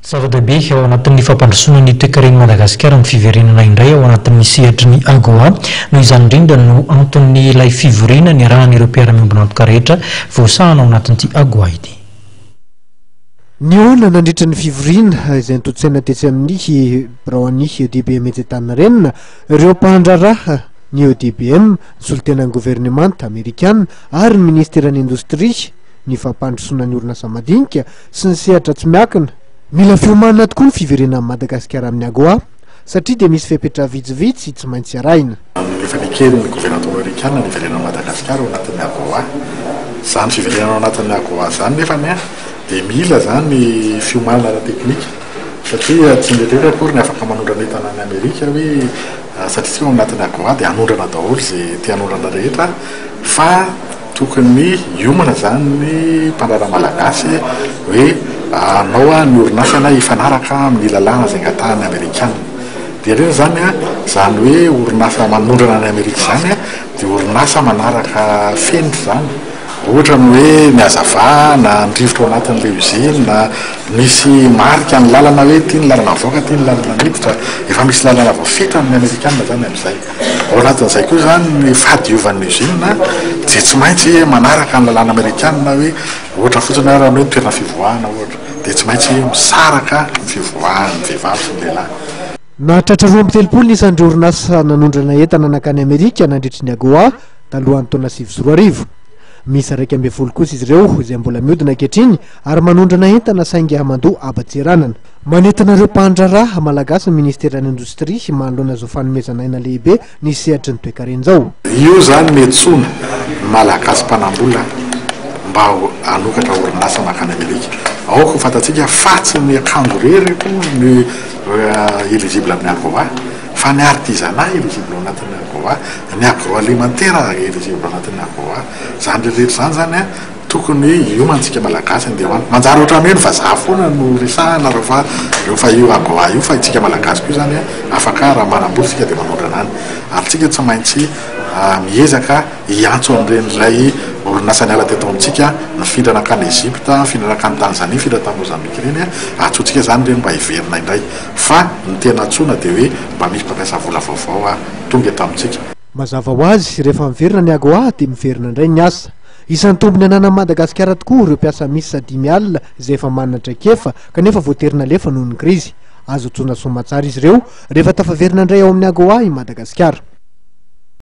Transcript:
Zava-dehibe ao anatin'ny fampandrosoana ny toe-karen'i Madagasikara ny fiverenana indray ao anatin'ny sehatry ny AGOA noho izany indrindra no antony ilay fivoriana ny arahan'ireo mpiara-miombona antoka rehetra voasahana ao anatin'ity AGOA ity. Ny ona nandritra ny fivoriana izay nitotsaina tetsy amin'ny braony EDBM ejetanina ireo mpandraraha ny EDBM, ny solitenan'ny gouvernemanta amerikana ary ny ministeran'ny indostria, ny fampandrosoana ny orinasa madinika sy ny sehatra tsy miakina. Mila fiomanana tokoa ny fiverenan'i Madagasikara amin'ny AGOA satria dia misy fepetra vitsivitsy tsy maintsy arahina. Efa nikely ny gouvernement amerikana ny fiverenan'i Madagasikara ao anatin'ny AGOA. Zany fiverenana ao anatin'ny AGOA zany nefa dia mila zany fiomanana ara-teknika satria tsy ndraindray akory ny afaka manondrana entana ny Amerika hoe satria tsika ao anatin'ny AGOA dia hanondrana daholo izay tia hanondrana rehetra fa tokony hiomana zany ny mpandrara malagasy hoe anao ny orinasana hifanaraka amin'ny lalàna izay angatahany Amerikana. Dia reny zany zany hoe orinasa manondrana ny Amerika zany dia orinasa manaraka fenitra zany. Ohatra ny hoe ny hazavà na ny rivotra ao anatin'ilay usine na misy marika ny lalana hoe ity ny lalana avoaka ity ny lalana miditra, efa misy lalana voafetra amin'ny Amerikana zany amin'izay. Ao anatin'izay koa zany ny fahadiovan'ny usine dia tsy maintsy manaraka ny lalàna Amerikana hoe ohatra fotsiny raha hoe toerana fivoahana ohatra dia tsy maintsy misaraka ny fivoahan'ny vehivavy sy ny lehilahy. Nahatratra 12 ny isan'ireo orinasa nanondrana entana nakany Amerika nandritry ny AGOA talohan'ny taona 2024. Misy 12 kosa izy ireo izay mbola mihodina ankehitriny ary manondrana entana saingy hamandoa aba-tseranana. Manentana ireo mpandraraha malagasy ny ministeran'ny indostria manoloana izao fanomezana aina lehibe ny sehatry ny toe-karen'izao. Io zany miantsoana malagasy mpanambola mba hanokatra orinasa makany Amerika. Ao ko fantatsika fa tsy ny akanjo rery ny éligible amin'ny AGOA fa ny artisanat éligible ao anatin'ny AGOA, ny agroalimentaire éligible ao anatin'ny AGOA. Zany rehetra zany tokony hiomantsika malagasy andeha hoany. Manjary ohatran'ny hoe ny vazaha foana no resahana rehefa io AGOA io fa itsika malagasy koa zany afaka raha manambola tsika dia manondrana any. Ary tsika tsy maintsy miezaka hiantso amin'ireny orinasa ny ala teto amintsika nifindra nakany Ezipta, nifindra nakany Tanzania, nifindra tany Mozambika ireny antsointsika zany ireny mba hiverina indray fa ny tena antsoina dia hoe mba misy mpampiasa vola vaovao tonga eto amintsika. Mazava ho azy rehefa miverina ny AGOA dia miverina indray ny asa. Isan'ny tombony ananan'i Madagasikara tokoa ireo mpiasa misy 10 alina izay efa manana traikefa kanefa voaterina lefa noho ny krizy. Azo antsoina soa matsara izy ireo rehefa tafaverina indray ao amin'ny AGOA i Madagasikara.